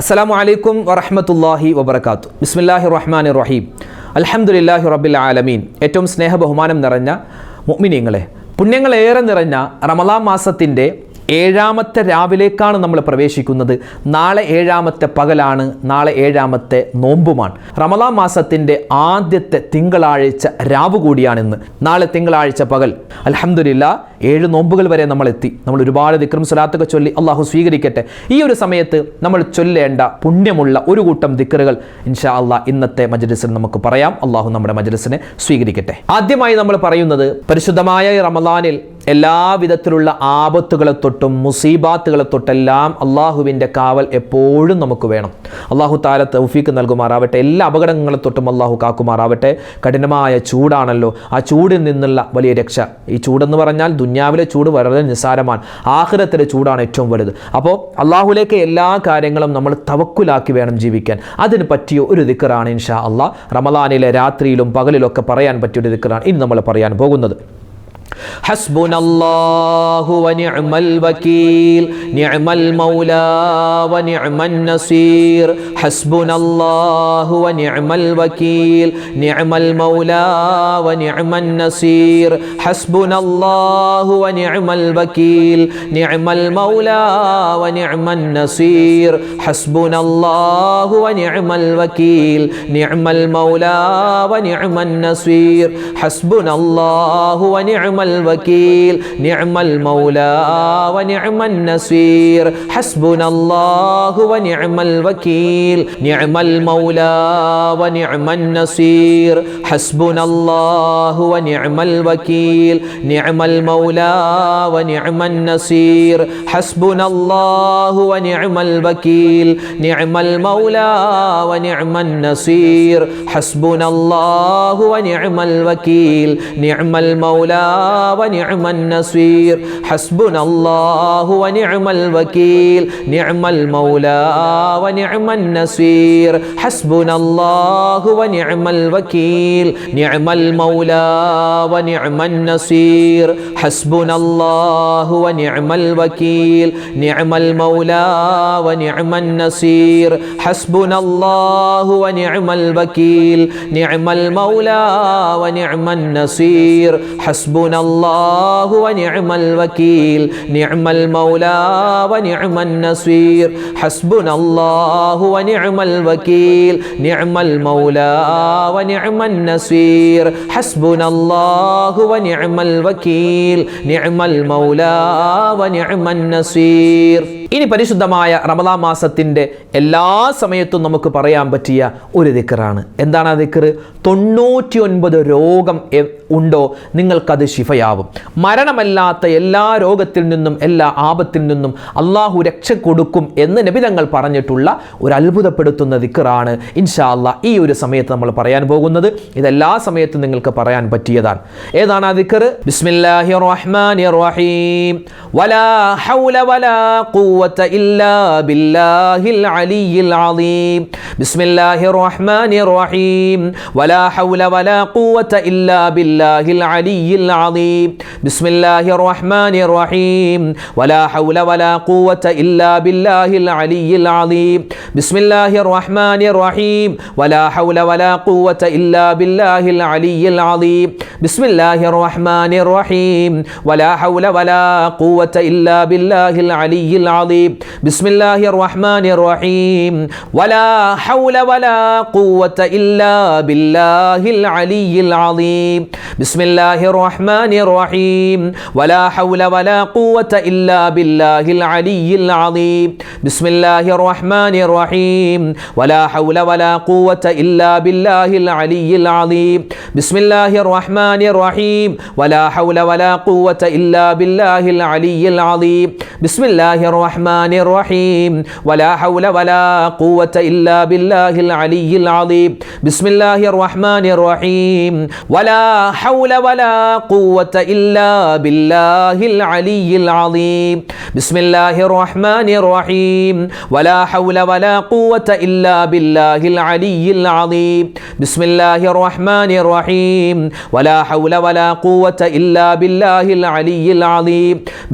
അസ്സലാമു അലൈക്കും വറഹ്മത്തുള്ളാഹി വബറകാതുഹു. ബിസ്മില്ലാഹിർ റഹ്മാനിർ റഹീം. അൽഹംദുലില്ലാഹി റബ്ബിൽ ആലമീൻ. ഏറ്റവും സ്നേഹബഹുമാനം നിറഞ്ഞ മുഅ്മിനീങ്ങളെ, പുണ്യങ്ങളേറെ നിറഞ്ഞ റമളാൻ മാസത്തിൻ്റെ 7ാമത്തെ രാവിലേക്കാണ് നമ്മൾ പ്രവേശിക്കുന്നത്. നാളെ 7ാമത്തെ പകലാണ്, നാളെ 7ാമത്തെ നോമ്പുമാണ്. റമളാൻ മാസത്തിൻ്റെ ആദ്യത്തെ തിങ്കളാഴ്ച രാവ് കൂടിയാണിന്ന്. നാളെ തിങ്കളാഴ്ച പകൽ. അൽഹംദുലില്ലാഹ് 7 നോമ്പുകൾ വരെ നമ്മൾ എത്തി. നമ്മൾ ഒരുപാട് ദിക്റും സ്വലാത്തൊക്കെ ചൊല്ലി അള്ളാഹു സ്വീകരിക്കട്ടെ. ഈ ഒരു സമയത്ത് നമ്മൾ ചൊല്ലേണ്ട പുണ്യമുള്ള ഒരു കൂട്ടം ദിക്റുകൾ ഇൻഷാ അള്ളാഹ് ഇന്നത്തെ മജ്ലിസിൽ നമുക്ക് പറയാം. അള്ളാഹു നമ്മുടെ മജ്ലിസിനെ സ്വീകരിക്കട്ടെ. ആദ്യമായി നമ്മൾ പറയുന്നത്, പരിശുദ്ധമായ റമളാനിൽ എല്ലാവിധത്തിലുള്ള ആപത്തുകളെ തൊട്ടും മുസീബാത്തുകളെ തൊട്ടെല്ലാം അള്ളാഹുവിൻ്റെ കാവൽ എപ്പോഴും നമുക്ക് വേണം. അള്ളാഹു താല തൗഫീക്ക് നൽകുമാറാവട്ടെ. എല്ലാ അപകടങ്ങളെ തൊട്ടും അള്ളാഹു കാക്കുമാറാവട്ടെ. കഠിനമായ ചൂടാണല്ലോ, ആ ചൂടിൽ നിന്നുള്ള വലിയ രക്ഷ. ഈ ചൂടെന്ന് പറഞ്ഞാൽ ദുന്യാവിലെ ചൂട് വളരെ നിസ്സാരമാണ്, ആഖിറത്തിലെ ചൂടാണ് ഏറ്റവും വലുത്. അപ്പോൾ അള്ളാഹുലേക്ക് എല്ലാ കാര്യങ്ങളും നമ്മൾ തവക്കുലാക്കി വേണം ജീവിക്കാൻ. അതിന് പറ്റിയ ഒരു ദിക്റാണ് ഇൻഷാ അള്ളാഹ് റമളാനിലെ രാത്രിയിലും പകലിലൊക്കെ പറയാൻ പറ്റിയൊരു ദിക്റാണ് ഇന്ന് നമ്മൾ പറയാൻ പോകുന്നത്. ഹസ്ബുനല്ലാഹു വനിഅമൽ വകീൽ നിഅമൽ മൗലാ വനിഅമൻ നസീർ. ഹസ്ബുനല്ലാഹു വനിഅമൽ വകീൽ നിഅമൽ മൗലാ വനിഅമൻ നസീർ. ഹസ്ബുനല്ലാഹു വനിഅമൽ വകീൽ നിഅമൽ മൗലാ വനിഅമൻ നസീർ. ഹസ്ബുനല്ലാഹു വനിഅമൽ വകീൽ നിഅമൽ മൗലാ വനിഅമൻ നസീർ. ഹസ്ബുനല്ലാഹു വനിഅമൽ الوكيل نعم المولى ونعم النصير. حسبنا الله ونعم الوكيل نعم المولى ونعم النصير. حسبنا الله ونعم الوكيل نعم المولى ونعم النصير. حسبنا الله ونعم الوكيل نعم المولى ونعم النصير. حسبنا الله ونعم الوكيل نعم المولى ونعم النصير. حسبنا الله ونعم الوكيل نعم المولى ونعم النصير. حسبنا الله ونعم الوكيل نعم المولى ونعم النصير. حسبنا الله ونعم الوكيل نعم المولى ونعم النصير. حسبنا الله ونعم الوكيل نعم المولى ونعم النصير. حسبنا الله ونعم الوكيل نعم المولى ونعم النصير. حسبنا الله ونعم الوكيل نعم المولى ونعم النصير. حسبنا الله ونعم الوكيل نعم المولى ونعم النصير. ഇനി പരിശുദ്ധമായ റമളാൻ മാസത്തിൻ്റെ എല്ലാ സമയത്തും നമുക്ക് പറയാൻ പറ്റിയ ഒരു ദിക്റാണ്. എന്താണ് ആ ദിക്ർ? 99 രോഗം ഉണ്ടോ നിങ്ങൾക്കത് ശിഫയാവും. മരണമല്ലാത്ത എല്ലാ രോഗത്തിൽ നിന്നും എല്ലാ ആപത്തിൽ നിന്നും അള്ളാഹു രക്ഷ കൊടുക്കും എന്ന് നബി തങ്ങൾ പറഞ്ഞിട്ടുള്ള ഒരു അത്ഭുതപ്പെടുത്തുന്ന ദിക്റാണ് ഇൻഷാ അല്ലാഹ് ഈ ഒരു സമയത്ത് നമ്മൾ പറയാൻ പോകുന്നത്. ഇതെല്ലാ സമയത്തും നിങ്ങൾക്ക് പറയാൻ പറ്റിയതാണ്. ഏതാണ് ആ ദിക്ർ? ബിസ്മില്ലാഹിർ റഹ്മാനിർ റഹീം. വലാ ഹൗല വലാ ഖുവത ഇല്ലാ ബില്ലാഹിൽ അലിയിൽ അളീം. ബിസ്മില്ലാഹിർ റഹ്മാനിർ റഹീം. വലാ ഹൗല വലാ ഖുവത ഇല്ലാ ബില്ലാഹിൽ അലിയിൽ അളീം. ബിസ്മില്ലാഹിർ റഹ്മാനിർ റഹീം. വലാ ഹൗല വലാ ഖുവത ഇല്ലാ ബില്ലാഹിൽ അലിയിൽ അളീം. ബിസ്മില്ലാഹിർ റഹ്മാനിർ റഹീം. വലാ ഹൗല വലാ ഖുവത ഇല്ലാ ബില്ലാഹിൽ അലിയിൽ അളീം. ബിസ്മില്ലാഹിർ റഹ്മാനിർ റഹീം. വലാ ഹൗല വലാ ഖുവത ഇല്ലാ ബില്ലാഹിൽ അലിയിൽ അളീം. ബിസ്മില്ലാഹിർ റഹ്മാനിർ റഹീം. വലാ ഹൗല വലാ ഖുവത ഇല്ലാ ബില്ലാഹിൽ അലിയിൽ അളീം. ബിസ്മില്ലാഹിർ റഹ്മാനിർ റഹീം. വലാ ഹൗല വലാ ഖുവത ഇല്ലാ ബില്ലാഹിൽ അലിയിൽ അളീം. ബിസ്മില്ലാഹിർ റഹ്മാനിർ റഹീം. വലാ ഹൗല വലാ ഖുവത ഇല്ലാ ബില്ലാഹിൽ അലിയിൽ അളീം. ബിസ്മില്ലാഹിർ റഹ്മാനിർ റഹീം. വലാ ഹൗല വലാ ഖുവത ഇല്ലാ ബില്ലാഹിൽ അലിയിൽ അളീം. ബിസ്മില്ലാഹിർ റഹ്മാനിർ റഹീം. വലാ ഹൗല വലാ ഖുവത ഇല്ലാ ബില്ലാഹിൽ അലിയിൽ അളീം. ബിസ്മില്ലാഹിർ റഹ്മാനിർ റഹീം. വലാ ഹൗല വലാ ഖുവത ഇല്ലാ ബില്ലാഹിൽ അലിയിൽ അളീം. ബിസ്മില്ലാഹിർ റഹ്മാനിർ റഹീം. വലാ ഹൗല വലാ ഖുവത ഇല്ലാ ബില്ലാഹിൽ അലിയിൽ അളീം. ബിസ്മില്ലാഹിർ റഹ്മാനിർ റഹീം. വലാ ഹൗല വലാ ഖുവത ഇല്ലാ ബില്ലാഹിൽ അലിയിൽ അളീം.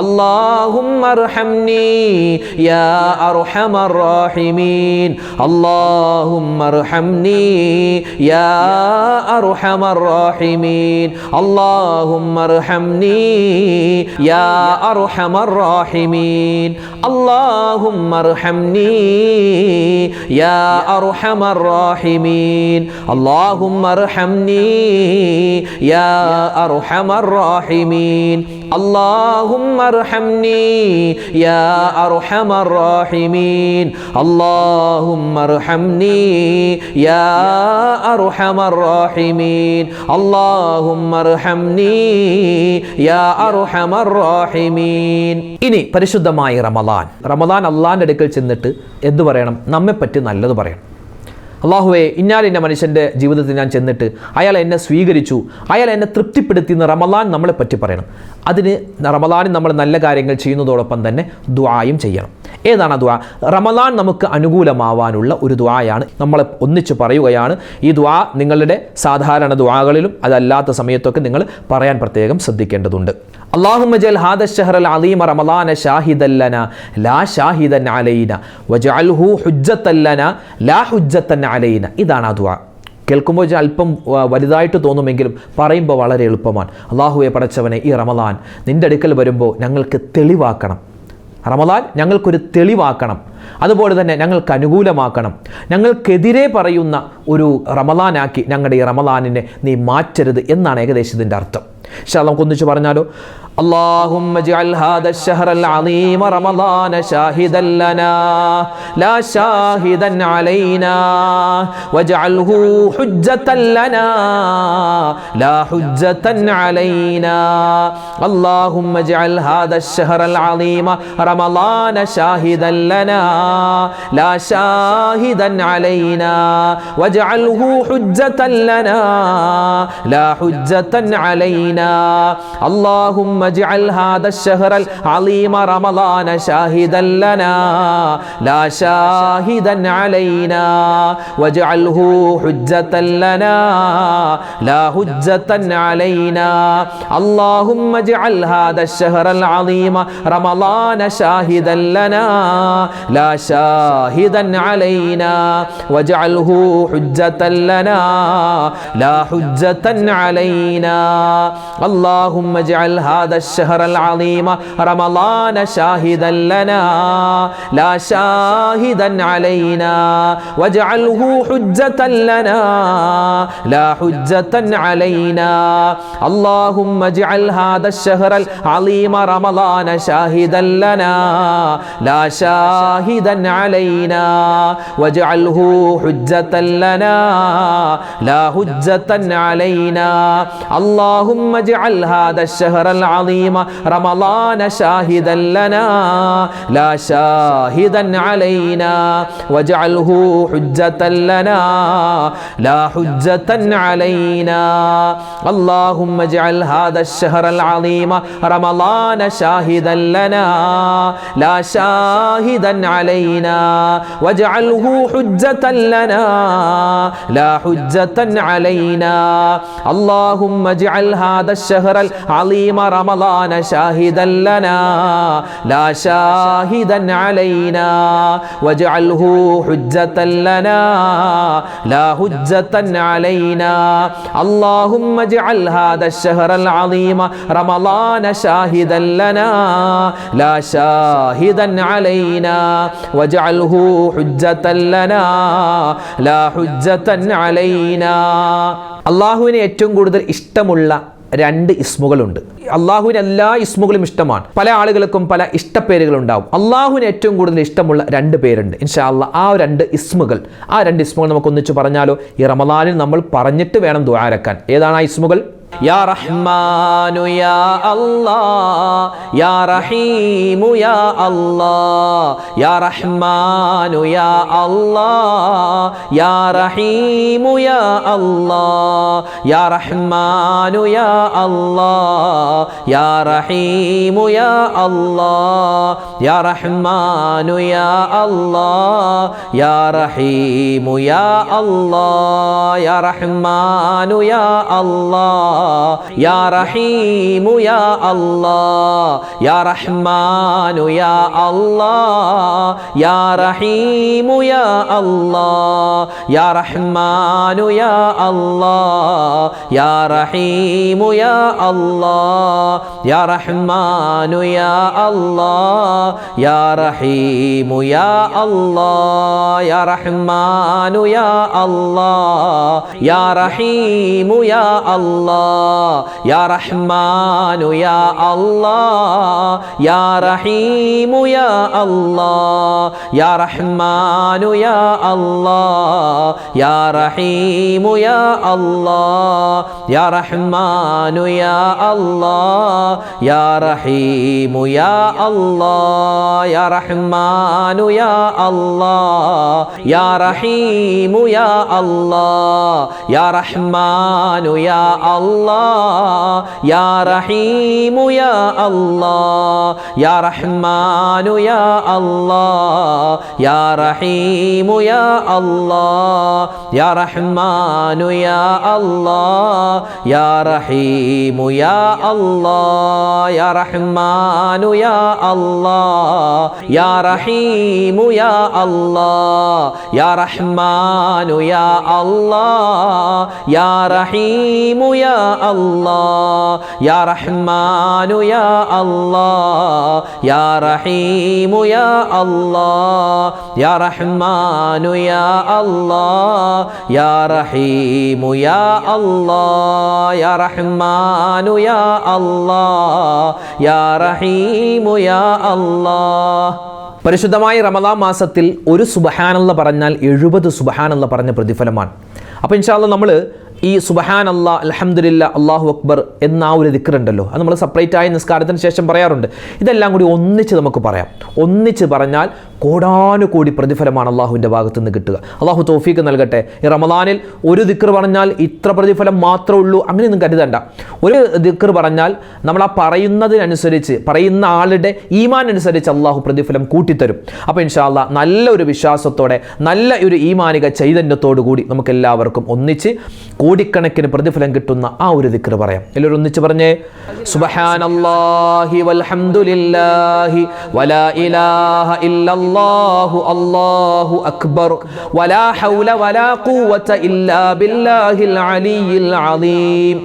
اللهم ارحمني يا أرحم الراحمين اللهم ارحمني يا أرحم الراحمين اللهم ارحمني يا أرحم الراحمين اللهم ارحمني يا أرحم الراحمين اللهم ارحمني يا أرحم الراحمين اللهم ارحمني يا أرحم الراحمين اللهم ارحمني يا أرحم الراحمين اللهم ارحمني يا أرحم الراحمين. ഇനി പരിശുദ്ധമായ റമദാൻ അള്ളാഹിന്റെ അടുക്കൽ ചെന്നിട്ട് എന്തു പറയണം? നമ്മെപ്പറ്റി നല്ലത് പറയണം. അള്ളാഹുവേ, ഇന്ന മനുഷ്യൻ്റെ ജീവിതത്തിൽ ഞാൻ ചെന്നിട്ട് അയാൾ എന്നെ സ്വീകരിച്ചു, അയാൾ എന്നെ തൃപ്തിപ്പെടുത്തി എന്ന് റമദാൻ നമ്മളെ പറ്റി പറയണം. അതിന് റമദാനിൽ നമ്മൾ നല്ല കാര്യങ്ങൾ ചെയ്യുന്നതോടൊപ്പം തന്നെ ദുആയും ചെയ്യണം. ഏതാണ് ദുആ? റമദാൻ നമുക്ക് അനുകൂലമാവാനുള്ള ഒരു ദുആയാണ്. നമ്മൾ ഒന്നിച്ച് പറയുകയാണ്. ഈ ദുആ നിങ്ങളുടെ സാധാരണ ദുആകളിലും അതല്ലാത്ത സമയത്തൊക്കെ നിങ്ങൾ പറയാൻ പ്രത്യേകം ശ്രദ്ധിക്കേണ്ടതുണ്ട്. اللهم اجعل هذا الشهر العظيم رمضان شاهدا لنا لا شاهدا علينا واجعله حجة لنا لا حجة علينا. ഇതാണ് ആ ദുആ. കേൾക്കുമ്പോൾ അല്പം വലുതായിട്ട് തോന്നുമെങ്കിലും പറയുമ്പോൾ വളരെ എളുപ്പമാണ്. അല്ലാഹുവേ പടച്ചവനെ, ഈ റമദാൻ നിൻ്റെ അടുക്കൽ വരുമ്പോൾ ഞങ്ങൾക്ക് തെളിവാക്കണം. റമദാൻ ഞങ്ങൾക്കൊരു തെളിവാക്കണം. അതുപോലെ തന്നെ ഞങ്ങൾക്ക് അനുകൂലമാക്കണം. ഞങ്ങൾക്കെതിരെ പറയുന്ന ഒരു റമദാനാക്കി ഞങ്ങളുടെ ഈ റമദാനിനെ നീ മാറ്റരുത് എന്നാണ് ഏകദേശം ഇതിൻ്റെ അർത്ഥം. നമുക്ക് ഒന്നിച്ച് പറഞ്ഞാലോ? اللهم اجعل هذا الشهر العظيم رمضان شاهدا لنا لا شاهدا علينا واجعله حجة لنا لا حجة علينا اللهم اجعل هذا الشهر العظيم رمضان شاهدا لنا لا شاهدا علينا واجعله حجة لنا لا حجة علينا اللهم اجعل هذا الشهر العظيم رمضان شاهدا لنا لا شاهدا علينا واجعله حجة لنا لا حجة علينا اللهم اجعل هذا الشهر العظيم رمضان شاهدا لنا لا شاهدا علينا واجعله حجة لنا لا حجة علينا اللهم اجعل هذا الشهر العظيم رمضان شاهدا لنا لا شاهدا علينا واجعله حجة لنا لا حجة علينا اللهم اجعل هذا الشهر العظيم رمضان شاهدا لنا لا شاهدا علينا واجعله حجة لنا لا حجة علينا اللهم اجعل هذا الشهر العظيم رمضان شاهدا لنا لا شاهدا علينا واجعله حجة لنا لا حجة علينا اللهم اجعل هذا الشهر العظيم رمضان شاهدا لنا لا شاهدا علينا واجعله حجة لنا لا حجة علينا اللهم اجعل هذا الشهر العظيم رمضان شاهدا لنا لا شاهدا علينا واجعله حجة لنا لا حجة علينا اللهم اجعل هذا الشهر العظيم رمضان شاهدا لنا لا شاهدا علينا واجعله حجة لنا لا حجة علينا. അള്ളാഹുവിനെ ഏറ്റവും കൂടുതൽ ഇഷ്ടമുള്ള രണ്ട് ഇസ്മുകളുണ്ട്. അള്ളാഹുവിന് എല്ലാ ഇസ്മുകളും ഇഷ്ടമാണ്. പല ആളുകൾക്കും പല ഇഷ്ടപ്പേരുകളുണ്ടാവും. അള്ളാഹുവിന് ഏറ്റവും കൂടുതൽ ഇഷ്ടമുള്ള രണ്ട് പേരുണ്ട്. ഇൻഷാ അല്ലാഹ് ആ രണ്ട് ഇസ്മുകൾ നമുക്ക് ഒന്നിച്ച് പറഞ്ഞാലോ? ഈ റമദാനിൽ നമ്മൾ പറഞ്ഞിട്ട് വേണം ദുആ ഇറക്കാൻ. ഏതാണ് ആ ഇസ്മുകൾ? യാ റഹ്മാനു യാ അല്ലാഹ് യാ റഹീമു യാ അല്ലാഹ് യാ റഹ്മാനു യാ അല്ലാഹ് യാ റഹീമു യാ അല്ലാഹ് യാ റഹ്മാനു യാ അല്ലാഹ് യാ റഹീമു യാ അല്ലാഹ് യാ റഹ്മാനു യാ അല്ലാഹ് യാ റഹീമു യാ അല്ലാഹ് യാ റഹ്മാനു യാ അല്ലാഹ് യാ റഹീമു യാ അല്ലാഹ് യാ റഹ്മാനു യാ അല്ലാഹ് യാ റഹീമു യാ അല്ലാഹ് യാ റഹ്മാനു യാ അല്ലാഹ് യാ റഹീമു യാ അല്ലാഹ് യാ റഹ്മാനു യാ അല്ലാഹ് യാ റഹീമു യാ അല്ലാഹ് യാ റഹ്മാനു യാ അല്ലാഹ് യാ റഹീമു യാ അല്ലാഹ് യാ റഹ്മാനു യാ അല്ലാഹ് യാ റഹീമു യാ അല്ലാഹ് യാ റഹ്മാനു യാ അല്ലാഹ് യാ റഹീമു യാ അല്ലാഹ് യാ റഹ്മാനു യാ അല്ലാഹ് യാ റഹീമു യാ അല്ലാഹ് യാ റഹ്മാനു യാ അല്ലാഹ് യാ റഹീമു യാ അല്ലാഹ് യാ റഹ്മാനു യാ അല്ലാഹ് യാ റഹീമു യാ അല്ലാഹ് യാ റഹ്മാനു യാ അല്ലാഹ് യാ റഹീമു യാ അല്ലാഹ് യാ റഹ്മാനു യാ അല്ലാഹ് യാ റഹീമു യാ അല്ലാഹ് യാ റഹ്മാനു യാ അല്ലാഹ് യാ റഹീമു യാ അല്ലാഹ് യാ റഹ്മാനു യാ അല്ലാഹ് യാ റഹീമു യാ അല്ലാഹ് യാ റഹ്മാനു യാ അല്ലാഹ് യാ റഹീമു യാ അല്ലാഹ് യാ റഹ്മാനു യാ അല്ലാഹ് യാ റഹീമു യാ അല്ലാഹ് യാ റഹ്മാനു യാ അല്ലാഹ് യാ റഹീമു യാ അല്ലാഹ്. പരിശുദ്ധമായ റമദാൻ മാസത്തിൽ ഒരു സുബ്ഹാനല്ലാഹ് പറഞ്ഞാൽ 70 സുബ്ഹാനല്ലാഹ് പറഞ്ഞ പ്രതിഫലമാണ്. അപ്പോൾ ഇൻഷാ അല്ലാഹ് നമ്മൾ ഈ സുബ്ഹാനല്ലാഹ് അൽഹംദുലില്ലാഹ് അല്ലാഹു അക്ബർ എന്ന ആ ഒരു ദിക്ർ ഉണ്ടല്ലോ, അത് നമ്മൾ സെപ്പറേറ്റ് ആയി നിസ്കാരത്തിന് ശേഷം പറയാറുണ്ട്. ഇതെല്ലാം കൂടി ഒന്നിച്ച് നമുക്ക് പറയാം. ഒന്നിച്ച് പറഞ്ഞാൽ കോടാനുകോടി പ്രതിഫലമാണ് അള്ളാഹുവിൻ്റെ ഭാഗത്തു നിന്ന് കിട്ടുക. അള്ളാഹു തൗഫീക്ക് നൽകട്ടെ. ഈ റമദാനിൽ ഒരു ദിക്ർ പറഞ്ഞാൽ ഇത്ര പ്രതിഫലം മാത്രമേ ഉള്ളൂ അങ്ങനെയൊന്നും കരുതണ്ട. ഒരു ദിക്ർ പറഞ്ഞാൽ നമ്മൾ ആ പറയുന്നതിനനുസരിച്ച്, പറയുന്ന ആളുടെ ഈമാൻ അനുസരിച്ച് അള്ളാഹു പ്രതിഫലം കൂട്ടിത്തരും. അപ്പോൾ ഇൻഷാ അല്ലാഹ് നല്ല ഒരു വിശ്വാസത്തോടെ, നല്ല ഒരു ഈമാനിക ചൈതന്യത്തോടു കൂടി നമുക്ക് എല്ലാവർക്കും ഒന്നിച്ച് കോടിക്കണക്കിന് പ്രതിഫലം കിട്ടുന്ന ആ ഒരു ദിക്ർ പറയാം. എല്ലാവരും ഒന്നിച്ച് പറഞ്ഞേ, സുബ്ഹാനല്ലാഹി വൽഹംദുലില്ലാഹി വലാ ഇലാഹ ഇല്ലല്ലാഹു അല്ലാഹു അക്ബർ വലാ ഹൗല വലാ ഖുവത ഇല്ലാ ബില്ലാഹിൽ അലിയിൽ അലീം.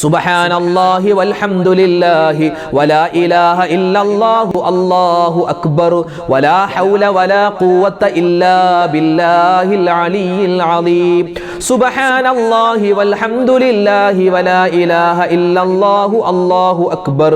സുബ്ഹാനല്ലാഹി വൽഹംദുലില്ലാഹി വലാ ഇലാഹ ഇല്ലല്ലാഹു അല്ലാഹു അക്ബർ വലാ ഹൗല വലാ ഖുവത ഇല്ലാ ബില്ലാഹിൽ അലിയിൽ അലീം. സുബ്ഹാനല്ലാഹി വൽഹംദുലില്ലാഹി വലാ ഇലാഹ ഇല്ലല്ലാഹു അല്ലാഹു അക്ബർ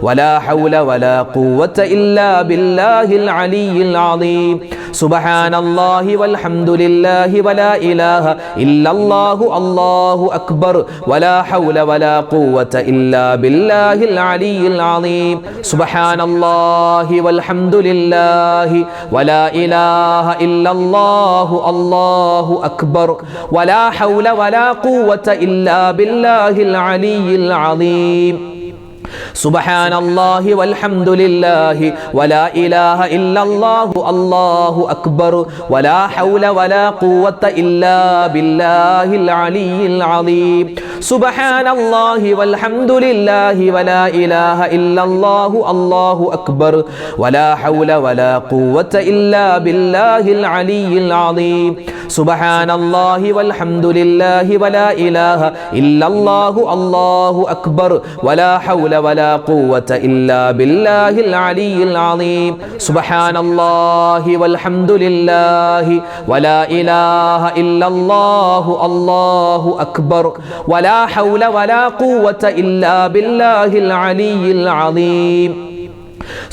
വലാ ഹൗല വലാ ഖുവത ഇല്ലാ ബില്ലാഹിൽ അലിയിൽ അലീം. സുബ്ഹാനല്ലാഹി വൽഹംദുലില്ലാഹി വലാ ഇലാഹ ഇല്ലല്ലാഹു അല്ലാഹു അക്ബർ വലാ ഹൗല ولا قوة إلا بالله العلي العظيم. سبحان الله والحمد لله ولا إله إلا الله الله أكبر ولا حول ولا قوة إلا بالله العلي العظيم. سبحان الله والحمد لله ولا إله إلا الله الله أكبر ولا حول ولا قوة إلا بالله العلي العظيم. سبحان الله والحمد لله ولا إله إلا الله الله أكبر ولا حول ولا قوة إلا بالله العلي العظيم. سبحان الله والحمد لله ولا إله إلا الله الله أكبر ولا حول ولا قوة إلا بالله العلي العظيم. سبحان الله والحمد لله ولا إله إلا الله الله أكبر ولا حول ولا قوة إلا بالله العلي العظيم.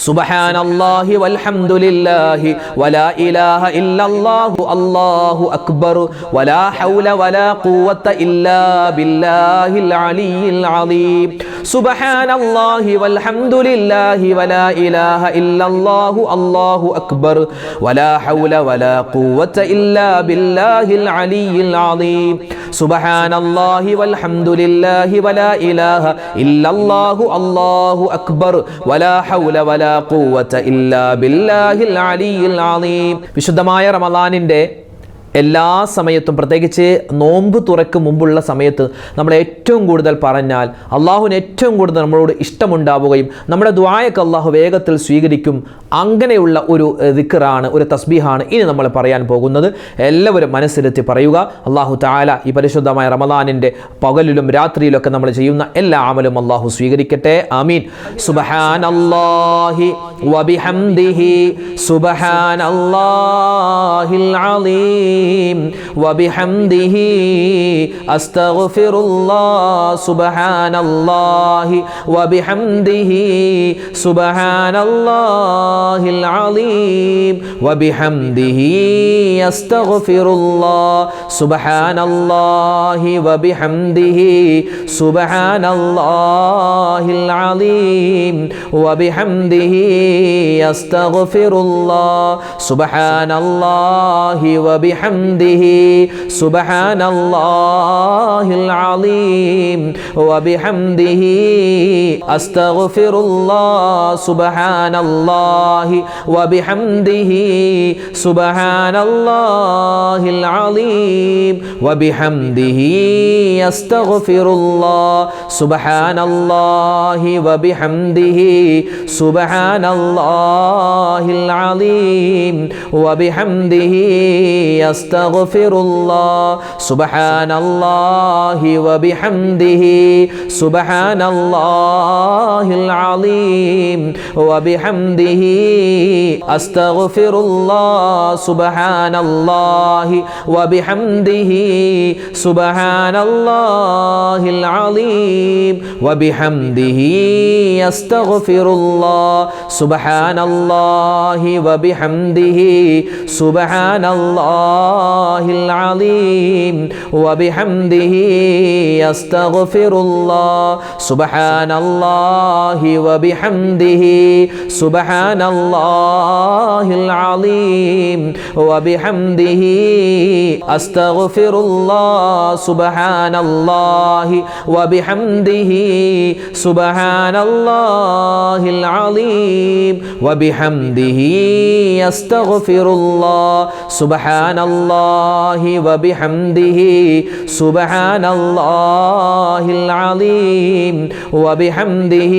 سبحان الله والحمد لله ولا إله إلا الله الله أكبر ولا حول ولا قوة إلا بالله العلي العظيم. سبحان الله والحمد لله ولا إله إلا الله الله أكبر ولا حول ولا قوة إلا بالله العلي العظيم. سبحان الله والحمد لله ولا إله إلا الله الله أكبر ولا حول ولا قوة إلا بالله العلي العظيم. വിശുദ്ധമായ റമളാനിൻ്റെ എല്ലാ സമയത്തും പ്രത്യേകിച്ച് നോമ്പ് തുറക്കും മുമ്പുള്ള സമയത്ത് നമ്മൾ ഏറ്റവും കൂടുതൽ പറഞ്ഞാൽ അള്ളാഹുവിന് ഏറ്റവും കൂടുതൽ നമ്മളോട് ഇഷ്ടമുണ്ടാവുകയും നമ്മുടെ ദുആയൊക്കെ അള്ളാഹു വേഗത്തിൽ സ്വീകരിക്കും. അങ്ങനെയുള്ള ഒരു ദിക്റാണ്, ഒരു തസ്ബീഹാണ് ഇനി നമ്മൾ പറയാൻ പോകുന്നത്. എല്ലാവരും മനസ്സിലെത്തി പറയുക. അള്ളാഹു തആല ഈ പരിശുദ്ധമായ റമദാനിൻ്റെ പകലിലും രാത്രിയിലൊക്കെ നമ്മൾ ചെയ്യുന്ന എല്ലാ അമലും അള്ളാഹു സ്വീകരിക്കട്ടെ. ആമീൻ. സുബ്ഹാനല്ലാഹി വബിഹംദിഹി സുബ്ഹാനല്ലാഹിൽ അലീം وبحمده أستغفر الله سبحان الله وبحمده سبحان الله العظيم وبحمده أستغفر الله سبحان الله وبحمده سبحان الله العظيم وبحمده أستغفر الله سبحان الله وبحمده سبحان الله العظيم وبحمده أستغفر الله سبحان الله وبحمده سبحان الله العظيم وبحمده أستغفر الله سبحان الله وبحمده سبحان الله العظيم وبحمده أستغفر الله سبحان الله وبحمده سبحان الله العظيم وبحمده أستغفر الله سبحان الله وبحمده سبحان الله العظيم وبحمده أستغفر الله سبحان الله وبحمده سبحان الله العظيم وبحمده أستغفر الله سبحان الله وبحمده سبحان الله العظيم وبحمده أستغفر الله سبحان الله وبحمده سبحان الله العظيم وبحمده أستغفر الله سبحان الله وبحمده سبحان الله العظيم وبحمده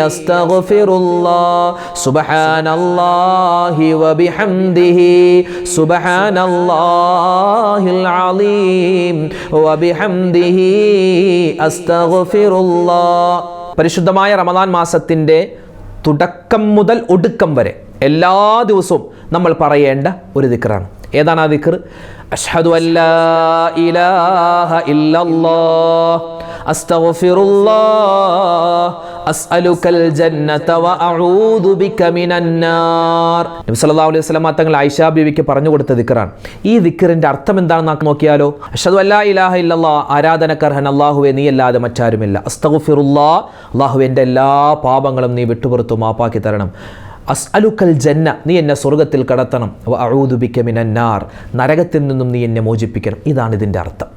أستغفر الله سبحان الله وبحمده سبحان الله العظيم وبحمده أستغفر الله. പരിശുദ്ധമായ റമദാൻ മാസത്തിൻ്റെ തുടക്കം മുതൽ ഒടുക്കം വരെ എല്ലാ ദിവസവും നമ്മൾ പറയേണ്ട ഒരു ദിക്റാണ്. ഏതാണ് ആ ദിക്ർ? അഷ്ഹദു അല്ലാ ഇലാഹ ഇല്ലല്ലാഹ് അസ്തഗ്ഫിറുല്ലാഹ് അസ്അലുകൽ ജന്നത വഅഊദു ബിക മിനന്നാർ. നബി സല്ലല്ലാഹു അലൈഹി വസല്ലം തങ്ങൾ ആയിഷ ബീവിക്ക് പറഞ്ഞു കൊടുത്ത ദിക്റാണ്. ഈ ദിക്റിന്റെ അർത്ഥം എന്താണെന്ന് നോക്കിയാലോ. അഷ്ഹദു അല്ലാ ഇലാഹ ഇല്ലല്ലാഹ്, ആരാധനക്കർഹൻ അല്ലാഹുവേ നീയല്ലാതെ മറ്റാരുമില്ല. അസ്തഗ്ഫിറുല്ലാഹ്, അല്ലാഹുവേ എൻ്റെ എല്ലാ പാപങ്ങളും നീ വിട്ടുപുറത്തു മാപ്പാക്കി തരണം. അസ്അലുക്കൽ ജന്ന, നീ എന്നെ സ്വർഗത്തിൽ കടത്തണം. വഅഊദു ബിക മിനന്നാർ, നരകത്തിൽ നിന്നും നീ എന്നെ മോചിപ്പിക്കണം. ഇതാണ് ഇതിൻ്റെ അർത്ഥം.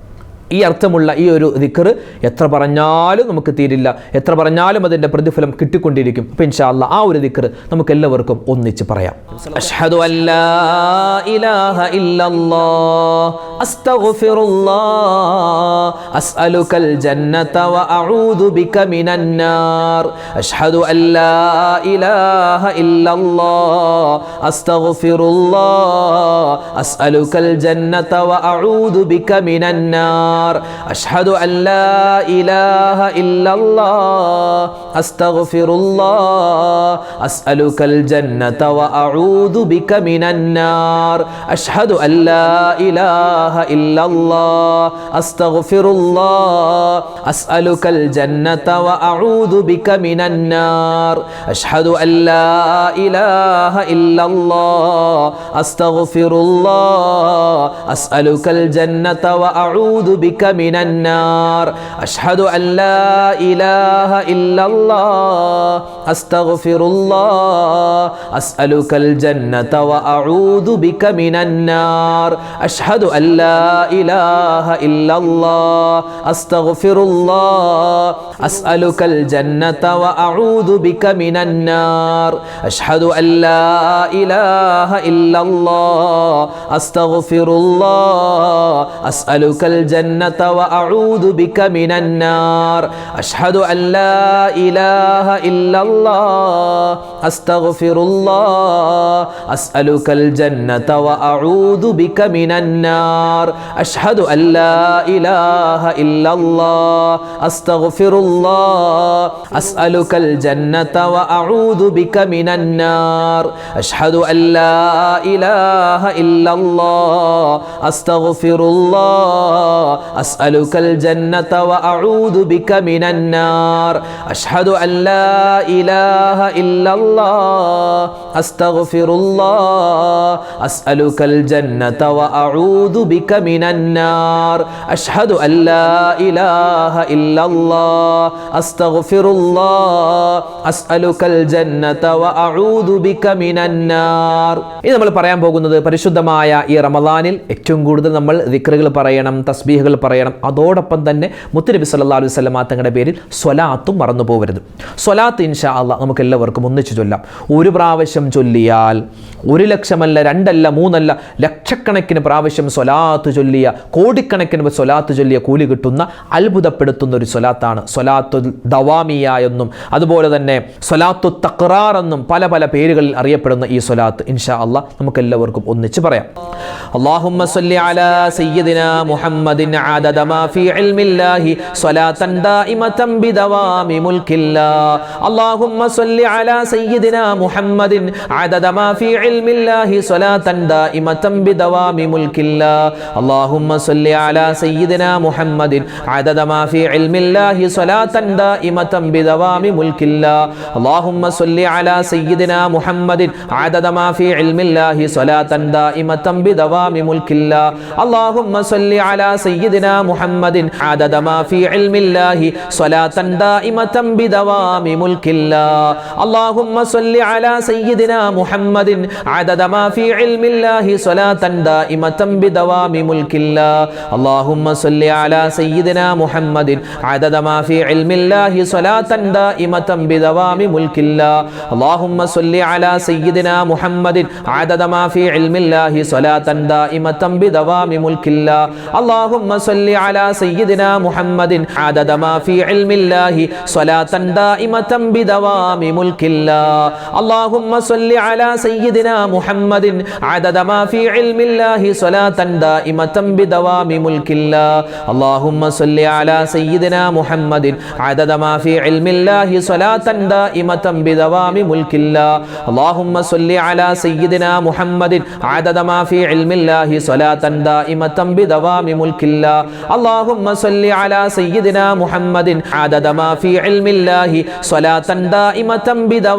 ഈ അർത്ഥമുള്ള ഈ ഒരു ദിക്ർ എത്ര പറഞ്ഞാലും നമുക്ക് തീരില്ല, എത്ര പറഞ്ഞാലും അതിൻ്റെ പ്രതിഫലം കിട്ടിക്കൊണ്ടിരിക്കും. അപ്പോൾ ഇൻഷാ അല്ലാഹ് ആ ഒരു ദിക്ർ നമുക്ക് എല്ലാവർക്കും ഒന്നിച്ച് പറയാം. അഷ്ഹദു അല്ലാ ഇലാഹ ഇല്ലല്ലാഹ് അസ്തഗ്ഫിറുല്ലാഹ് അസ്അലുകൽ ജന്നത വഅഊദു ബിക മിനന്നാർ. അഷ്ഹദു അല്ലാ ഇലാഹ ഇല്ലല്ലാഹ് അസ്തഗ്ഫിറുല്ലാഹ് അസ്അലുകൽ ജന്നത വഅഊദു ബിക മിനന്നാർ. أشهد أن لا إله إلا الله أستغفر الله أسألك الجنة وأعوذ بك من النار. أشهد أن لا إله إلا الله أستغفر الله أسألك الجنة وأعوذ بك من النار. أشهد أن لا إله إلا الله أستغفر الله أسألك الجنة وأعوذ بك ബിക മിനന്നാർ അഷ്ഹദു അല്ലാ ഇലാഹ ഇല്ലല്ലാഹ് അസ്തഗ്ഫിറുല്ലാഹ് അസ്അലുകൽ ജന്നത വഅഊദു ബിക മിനന്നാർ അഷ്ഹദു അല്ലാ ഇലാഹ ഇല്ലല്ലാഹ് അസ്തഗ്ഫിറുല്ലാഹ് അസ്അലുകൽ ജന്നത വഅഊദു ബിക മിനന്നാർ അഷ്ഹദു അല്ലാ ഇലാഹ ഇല്ലല്ലാഹ് അസ്തഗ്ഫിറുല്ലാഹ് അസ്അലുകൽ ജന്നത വഅഊദു ബിക മിനന്നാർ അഷ്ഹദു അല്ലാ ഇലാഹ ഇല്ലല്ലാഹ് അസ്തഗ്ഫിറുല്ലാഹ് അസ്അലുകൽ ജന്നത വഅഊദു ബിക മിനന്നാർ അഷ്ഹദു അല്ലാ ഇലാഹ ഇല്ലല്ലാഹ് അസ്തഗ്ഫിറുല്ലാഹ് അസ്അലുകൽ ജന്നത വഅഊദു ബിക മിനന്നാർ അഷ്ഹദു അല്ലാ ഇലാഹ ഇല്ലല്ലാഹ് അസ്തഗ്ഫിറുല്ലാഹ് അസ്അലുകൽ ജന്നത വഅഊദു ബിക മിനന്നാർ അഷ്ഹദു അല്ലാ ഇലാഹ ഇല്ലല്ലാഹ് അസ്തഗ്ഫിറുല്ലാഹ് അസ്അലുകൽ ജന്നത വഅഊദു ബിക മിനന്നാർ അഷ്ഹദു അല്ലാ ഇലാഹ ഇല്ലല്ലാഹ് അസ്തഗ്ഫിറുല്ലാഹ് അസ്അലുകൽ ജന്നത വഅഊദു ബിക മിനന്നാർ. ഇനി നമ്മൾ പറയാൻ പോകുന്നത് പരിശുദ്ധമായ ഈ റമളാനിൽ ഏറ്റവും കൂടുതൽ നമ്മൾ ദിക്റുകൾ പറയണം, തസ്ബീഹുകൾ പറയണം. അതോടൊപ്പം തന്നെ മുത്തുനബി സല്ലല്ലാഹു അലൈഹി വസല്ലം തങ്ങളുടെ പേരിൽ സ്വലാത്തും മറന്നു പോകരുത്. സ്വലാത്ത് ഇൻഷാ അല്ലാഹ് നമുക്ക് എല്ലാവർക്കും ഒന്നിച്ചു ചൊല്ലാം. ഒരു പ്രാവശ്യം ചൊല്ലിയാൽ 1 ലക്ഷമല്ല, 2 അല്ല, 3 അല്ല, ലക്ഷക്കണക്കിന് പ്രാവശ്യം സ്വലാത്ത് ചൊല്ലിയ, കോടിക്കണക്കിന് സ്വലാത്ത് ചൊല്ലിയ കൂലി കിട്ടുന്ന അത്ഭുതപ്പെടുത്തുന്ന ഒരു സ്വലാത്താണ് സ്വലാത്തു ദവാമിയ എന്നും അതുപോലെ തന്നെ സ്വലാത്തു തഖ്റാർ എന്നും പല പല പേരുകളിൽ അറിയപ്പെടുന്ന ഈ സ്വലാത്ത് ഇൻഷാ അല്ലാഹ് നമുക്ക് എല്ലാവർക്കും ഒന്നിച്ച് പറയാം. അല്ലാഹുമ്മ സ്വല്ലി അലാ സയ്യിദിനാ മുഹമ്മദിൻ അദദ മാ ഫീ ഇൽമില്ലാഹി സ്വലാത്തൻ ദായിമതൻ ബിദവാമി മുൽക്കില്ലാഹ്. അല്ലാഹുമ്മ സ്വല്ലി അലാ സയ്യിദിനാ മുഹമ്മദിൻ അദദ മാ ഫീ ഇൽമില്ലാഹി സ്വലാത്തൻ ദായിമതൻ ബിദവാമി മുൽക്കില്ലാഹ്. അല്ലാഹുമ്മ സ്വല്ലി അലാ സയ്യിദിനാ മുഹമ്മദിൻ അദദ മാ ഫീ ഇൽമില്ലാഹി സ്വലാത്തൻ ദായിമതൻ ബിദവാമി മുൽക്കില്ലാഹ്. അല്ലാഹുമ്മ സ്വല്ലി അലാ സയ്യിദിനാ മുഹമ്മദിൻ അദദ മാ ഫീ ഇൽമില്ലാഹി സ്വലാത്തൻ ദായിമതൻ ബിദവാമി മുൽക്കില്ലാഹ്. അല്ലാഹുമ്മ സ്വല്ലി അലാ സയ്യിദിനാ മുഹമ്മദിൻ അദദ മാ ഫീ ഇൽമില്ലാഹി സ്വലാത്തൻ ദായിമതൻ ബിദവാമി മുൽക്കില്ലാഹ്. അല്ലാഹുമ്മ സ്വല്ലി അലാ സയ്യിദിനാ മുഹമ്മദിൻ അദദ മാ ഫീ ഇൽമില്ലാഹി സ്വലാത്തൻ ദായിമതൻ ബിദവാമി മുൽക്കില്ലാഹ്. അല്ലാഹുമ്മ സ്വല്ലി അലാ സയ്യിദിനാ മുഹമ്മദിൻ അദദ മാ ഫീ ഇൽമില്ലാഹി സ്വലാത്തൻ ദായിമതൻ ബിദവാമി മുൽക്കില്ലാഹ്. അല്ലാഹുമ്മ സ്വല്ലി അലാ സയ്യിദിനാ മുഹമ്മദിൻ അദദ മാ ഫീ ഇൽമില്ലാഹി സ്വലാത്തൻ ദായിമതൻ ബിദവാമി മുൽക്കില്ലാഹ്. അല്ലാഹുമ്മ സ്വല്ലി അലാ സയ്യിദിനാ മുഹമ്മദിൻ അദദ മാ ഫീ ഇൽമില്ലാഹി സ്വലാത്തൻ ദായിമതൻ ബിദവാമി മുൽക്കില്ലാഹ്. അല്ലാഹുമ്മ സ്വല്ലി അലാ സയ്യിദിനാ മുഹമ്മദിൻ അദദ മാ ഫീ ഇൽമില്ലാഹി സ്വലാത്തൻ ദായിമതൻ ബിദവാമി മുൽക്കില്ലാഹ്. അല്ലാഹുമ്മ സ്വല്ലി അലാ സയ്യിദിനാ മുഹമ്മദിൻ അദദ മാ ഫീ ഇൽമില്ലാഹി സ്വലാത്തൻ ദായിമതൻ ബിദവാമി മുൽക്കില്ലാഹ്. അല്ലാഹുമ്മ സ്വല്ലി അലാ സയ്യിദിനാ മുഹമ്മദിൻ അദദ മാ ഫീ ഇൽമില്ലാഹി സ്വലാത്തൻ ദായിമതൻ ബിദവാമി മുൽക്കില്ലാഹ്. അല്ലാഹുമ്മ സ്വല്ലി അലാ സയ്യിദിനാ മുഹമ്മദിൻ അദദ മാ ഫീ ഇൽമില്ലാഹി സ്വലാത്തൻ ദായിമതൻ ബിദവാമി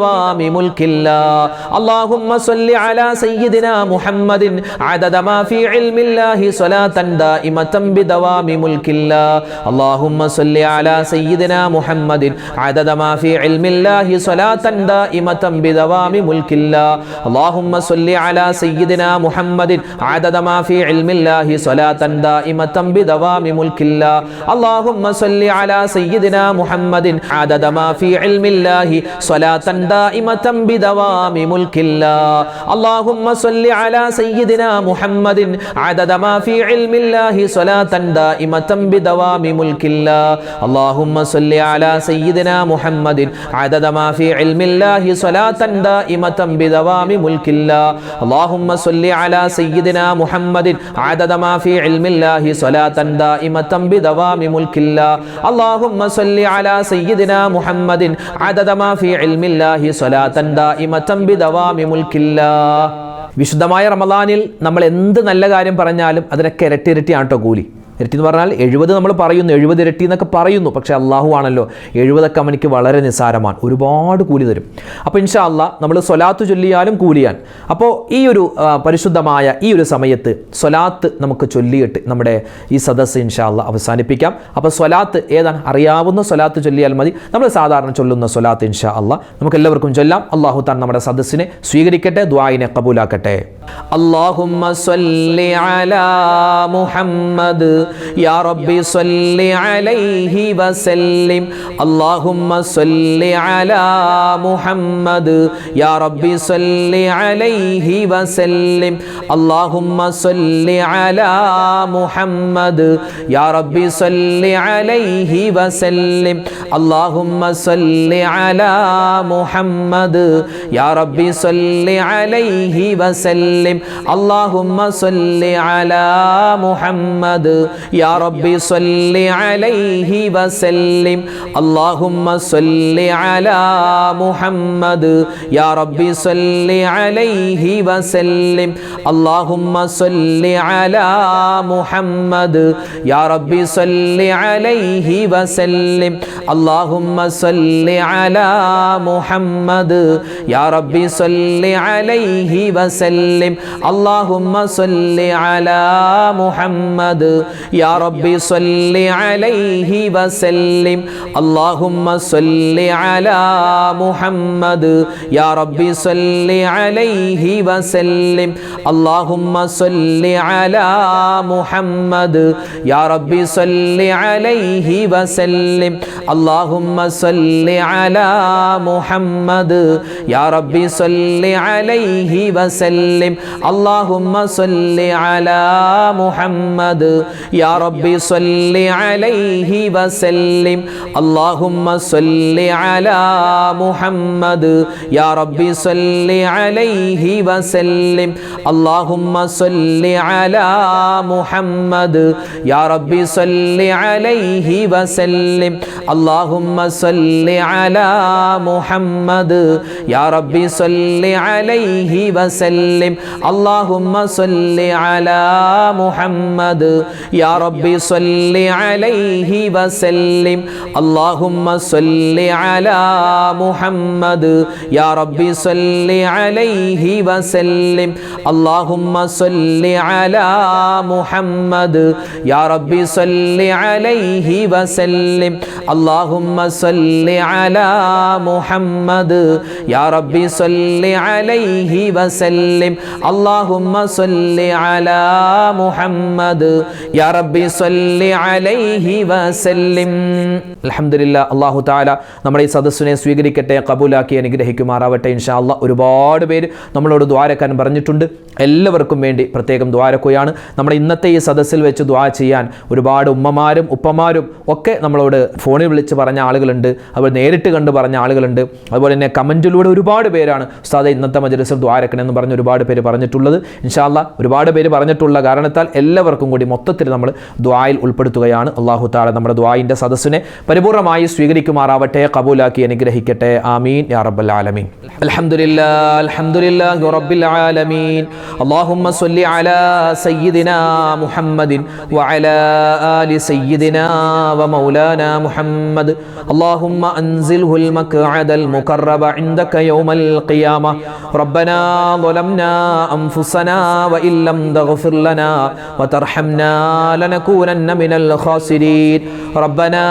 മുൽക്കില്ലാഹ്. അല്ലാഹുമ്മ സ്വല്ലി അലാ സയ്യിദിനാ മുഹമ്മദിൻ അദദ മാ ഫീ ഇൽമില്ലാഹി സ്വലാത്തൻ ദായിമതൻ ബിദവാമി മുൽക്കില്ലാഹ്. അല്ലാഹുമ്മ സ്വല്ലി അലാ സയ്യിദിനാ മുഹമ്മദിൻ അദദ മാ ഫീ ഇൽമില്ലാഹി സ്വലാത്തൻ ദായിമതൻ ബിദവാമി മുൽക്കില്ലാഹ്. അല്ലാഹുമ്മ സ്വല്ലി അലാ സയ്യിദിനാ മുഹമ്മദിൻ അദദ മാ ഫീ ഇൽമില്ലാഹി സ്വലാത്തൻ ദായിമതൻ ബിദവാമി മുൽക്കില്ലാഹ്. അല്ലാഹുമ്മ സ്വല്ലി അലാ സയ്യിദിനാ മുഹമ്മദിൻ അദദ മാ ഫീ ഇൽമില്ലാഹി സ്വലാത്തൻ ദായിമതൻ ബിദവാമി മുൽക്കില്ലാഹ്. അല്ലാഹുമ്മ സ്വല്ലി അലാ സയ്യിദിനാ മുഹമ്മദിൻ അദദ മാ ഫീ ഇൽമില്ലാഹി സ്വലാത്തൻ ദായിമതൻ ബിദവാമി മുൽക്കില്ലാഹ്. അല്ലാഹുമ്മ സ്വല്ലി അലാ സയ്യിദിനാ മുഹമ്മദിൻ അദദ മാ ഫീ ഇൽമില്ലാഹി സ്വലാത്തൻ ദായിമതൻ ബിദവാമി മുൽക്കില്ലാഹ്. അല്ലാഹുമ്മ സ്വല്ലി അലാ സയ്യിദിനാ മുഹമ്മദിൻ അദദ മാ ഫീ ഇൽമില്ലാഹി സ്വലാത്തൻ ദായിമതൻ ബിദവാമി മുൽക്കില്ലാഹ്. അല്ലാഹുമ്മ സ്വല്ലി അലാ സയ്യിദിനാ മുഹമ്മദിൻ അദദ മാ ഫീ ഇൽമില്ലാഹി സ്വലാത്തൻ ദായിമതൻ ബിദവാമി മുൽക്കില്ലാഹ്. വിശുദ്ധമായ റമളാനിൽ നമ്മൾ എന്ത് നല്ല കാര്യം പറഞ്ഞാലും അതിനൊക്കെ ഇരട്ടി ഇരട്ടിയാണ് കേട്ടോ കൂലി. ഇരട്ടി എന്ന് പറഞ്ഞാൽ 70 നമ്മൾ പറയുന്നു, 70 ഇരട്ടി എന്നൊക്കെ പറയുന്നു. പക്ഷേ അള്ളാഹു ആണല്ലോ, 70 അവനിക്ക് വളരെ നിസ്സാരമാണ്, ഒരുപാട് കൂലി തരും. അപ്പോൾ ഇൻഷാ അള്ളാഹ് നമ്മൾ സ്വലാത്ത് ചൊല്ലിയാലും കൂലിയാൻ. അപ്പോൾ ഈ ഒരു പരിശുദ്ധമായ ഈ ഒരു സമയത്ത് സ്വലാത്ത് നമുക്ക് ചൊല്ലിയിട്ട് നമ്മുടെ ഈ സദസ്സ് ഇൻഷാ അള്ളാഹ് അവസാനിപ്പിക്കാം. അപ്പോൾ സ്വലാത്ത് ഏതാണ്? അറിയാവുന്ന സ്വലാത്ത് ചൊല്ലിയാൽ മതി. നമ്മൾ സാധാരണ ചൊല്ലുന്ന സ്വലാത്ത് ഇൻഷാ അള്ളാഹ് നമുക്ക് എല്ലാവർക്കും ചൊല്ലാം. അള്ളാഹു താൻ നമ്മുടെ സദസ്സിനെ സ്വീകരിക്കട്ടെ, ദുആഇനെ ഖബൂലാക്കട്ടെ. അല്ലാഹുമ്മ സ്വല്ലി അലാ മുഹമ്മദ് യാ റബ്ബി സ്വല്ലി അലൈഹി വസല്ലിം. അല്ലാഹുമ്മ സ്വല്ലി അലാ മുഹമ്മദ് യാ റബ്ബി സ്വല്ലി അലൈഹി വസല്ലിം. അല്ലാഹുമ്മ സ്വല്ലി അലാ മുഹമ്മദ് യാ റബ്ബി സ്വല്ലി അലൈഹി വസല്ലിം. അല്ലാഹുമ്മ സ്വല്ലി അലാ മുഹമ്മദ് യാ റബ്ബി സ്വല്ലി അലൈഹി വസല്ലിം. അല്ലാഹുമ്മ സ്വല്ലി അലാ മുഹമ്മദ് യാ റബ്ബി സ്വല്ലി അലൈഹി വസല്ലിം. അല്ലാഹുമ്മ സ്വല്ലി അലാ മുഹമ്മദ് യാ റബ്ബി സ്വല്ലി അലൈഹി വസല്ലിം. അല്ലാഹുമ്മ സ്വല്ലി അലാ മുഹമ്മദ് യാ റബ്ബി സ്വല്ലി അലൈഹി വസല്ലിം. അല്ലാഹുമ്മ സ്വല്ലി അലാ മുഹമ്മദ് യാ റബ്ബി സ്വല്ലി അലൈഹി വസല്ലിം. അല്ലാഹുമ്മ സ്വല്ലി അലാ മുഹമ്മദ് യാ റബ്ബി സ്വല്ലി അലൈഹി വസല്ലിം. അല്ലാഹുമ്മ സ്വല്ലി അലാ മുഹമ്മദ് യാ റബ്ബി സ്വല്ലി അലൈഹി വസല്ലിം. അല്ലാഹുമ്മ സ്വല്ലി അലാ മുഹമ്മദ് യാ റബ്ബി സ്വല്ലി അലൈഹി വസല്ലിം. അല്ലാഹുമ്മ സ്വല്ലി അലാ മുഹമ്മദ് യാ റബ്ബി സ്വല്ലി അലൈഹി വസല്ലിം. അല്ലാഹുമ്മ സ്വല്ലി അലാ മുഹമ്മദ് യാ റബ്ബി സ്വല്ലി അലൈഹി വസല്ലിം. അല്ലാഹുമ്മ സ്വല്ലി അലാ മുഹമ്മദ് യാ റബ്ബി സ്വല്ലി അലൈഹി വസല്ലിം. അല്ലാഹുമ്മ സ്വല്ലി അലാ മുഹമ്മദ് യാ റബ്ബി സ്വല്ലി അലൈഹി വസല്ലിം. അല്ലാഹുമ്മ സ്വല്ലി അലാ മുഹമ്മദ് യാ റബ്ബി സ്വല്ലി അലൈഹി വസല്ലിം. അല്ലാഹുമ്മ സ്വല്ലി അലാ മുഹമ്മദ് യാ റബ്ബി സ്വല്ലി അലൈഹി വസല്ലിം. അല്ലാഹുമ്മ സ്വല്ലി അലാ മുഹമ്മദ് യാ റബ്ബി സ്വല്ലി അലൈഹി വസല്ലിം. അല്ലാഹുമ്മ സ്വല്ലി അലാ മുഹമ്മദ് യാ റബ്ബി സ്വല്ലി അലൈഹി വസല്ലിം. അല്ലാഹുമ്മ സ്വല്ലി അലാ മുഹമ്മദ് യാ റബ്ബി സ്വല്ലി അലൈഹി വസല്ലിം. അല്ലാഹുമ്മ സ്വല്ലി അലാ മുഹമ്മദ് യാ റബ്ബി സ്വല്ലി അലൈഹി വസല്ലിം. അൽഹംദുലില്ലാഹ്. അല്ലാഹു തആല നമ്മുടെ ഈ സദസ്സിനെ സ്വീകരിക്കട്ടെ, ഖബൂലാക്കി അനുഗ്രഹിക്കുമാറാവട്ടെ ഇൻഷാ അല്ലാഹ്. ഒരുപാട് പേര് നമ്മളോട് ദുആരക്കാൻ പറഞ്ഞിട്ടുണ്ട്. എല്ലാവർക്കും വേണ്ടി പ്രത്യേകം ദുആരക്കുകയാണ്. നമ്മുടെ ഇന്നത്തെ ഈ സദസ്സിൽ വെച്ച് ദുആ ചെയ്യാൻ ഒരുപാട് ഉമ്മമാരും ഉപ്പമാരും ഒക്കെ നമ്മളോട് ഫോണിൽ വിളിച്ച് പറഞ്ഞ ആളുകളുണ്ട്, അതുപോലെ നേരിട്ട് കണ്ട് പറഞ്ഞ ആളുകളുണ്ട്. അതുപോലെ തന്നെ കമൻറ്റിലൂടെ ഒരുപാട് പേരാണ് ഉസ്താദെ ഇന്നത്തെ മജ്‌ലിസിൽ ദുആരക്കണമെന്ന് പറഞ്ഞ് ഒരുപാട് പേര് പറഞ്ഞിട്ടുള്ളത്. ഇൻഷാ അല്ലാഹ് ഒരുപാട് പേര് പറഞ്ഞിട്ടുള്ള കാരണത്താൽ എല്ലാവർക്കും കൂടി മൊത്തത്തിൽ നമ്മൾ ദുആയിൽ ഉൾപ്പെടുത്തുകയാണ്. അല്ലാഹു തആല നമ്മുടെ ദുആയിൻ്റെ സദസ്സിനെ പരിപൂർണമായി സ്വീകരിക്കുമാറാവട്ടെ, ഖബൂലാക്കി അനുഗ്രഹിക്കട്ടെ. ആമീൻ യാ റബ്ബൽ ആലമീൻ. അൽഹംദുലില്ലാഹ് അൽഹംദുലില്ലാഹി റബ്ബിൽ ആലമീൻ. അല്ലാഹുമ്മ സ്വല്ലി അലാ സയ്യിദിനാ മുഹമ്മദിൻ വഅലാ ആലി സയ്യിദിനാ വമൗലാനാ മുഹമ്മദ്. അല്ലാഹുമ്മ അൻസിൽഹുൽ മഖ്അദൽ മുഖറബ ഇൻദക യൗമൽ ഖിയാമ. റബ്ബനാ ളലംനാ അൻഫുസനാ വഇൻ ലം തഗ്ഫിർ ലനാ വതർഹംനാ ലനകൂനന്ന മിനൽ ഖാസിരീൻ. റബ്ബനാ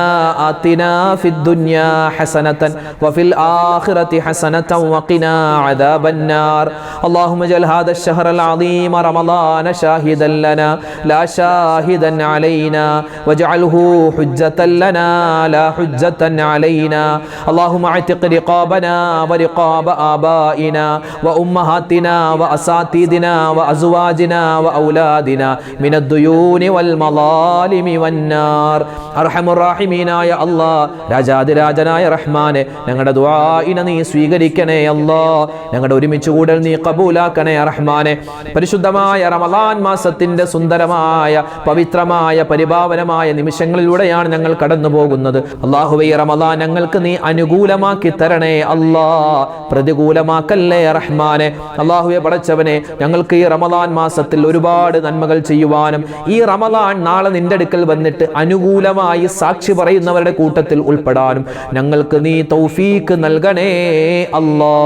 ആതിനാ ഫിദ് ദുനിയാ ഹസനതൻ വഫിൽ ആഖിറതി ഹസനതൻ വഖിനാ അദാബൻ നാർ. اللهم اجعل هذا الشهر العظيم رمضان شاهدا لنا لا شاهدا علينا واجعله حجة لنا لا حجة علينا. اللهم اعتق رقابنا ورقاب آبائنا وأمهاتنا وأساتذتنا وأزواجنا وأولادنا من الديون والمظالم والنار. അർഹമുർ-റാഹിമീനായ അല്ലാ, രാജാതിരാജനായ റഹ്മാനെ, ഞങ്ങളുടെ ദുആഇനെ നീ സ്വീകരിക്കണേ അല്ലാ. ഞങ്ങളുടെ ഒരുമിച്ച് കൂടൽ നീ ഖബൂലാക്കണേ റഹ്മാനെ. പരിശുദ്ധമായ റമളാൻ മാസത്തിന്റെ സുന്ദരമായ പവിത്രമായ പരിപാവനമായ നിമിഷങ്ങളിലൂടെയാണ് ഞങ്ങൾ കടന്നു പോകുന്നത്. അല്ലാഹുവേ, റമളാൻ ഞങ്ങൾക്ക് നീ അനുകൂലമാക്കി തരണേ അല്ലാ, പ്രതികൂലമാക്കല്ലേ റഹ്മാനെ. അല്ലാഹുവേ പടച്ചവനെ, ഞങ്ങൾക്ക് ഈ റമളാൻ മാസത്തിൽ ഒരുപാട് നന്മകൾ ചെയ്യുവാനും ഈ റമളാൻ നാളെ നിന്റെ അടുക്കൽ വന്നിട്ട് അനുകൂലമായി സാക്ഷി പറയുന്നവരുടെ കൂട്ടത്തിൽ ഉൾപ്പെടാനും ഞങ്ങൾക്ക് നീ തൗഫീക്ക് നൽകണേ അല്ലാ.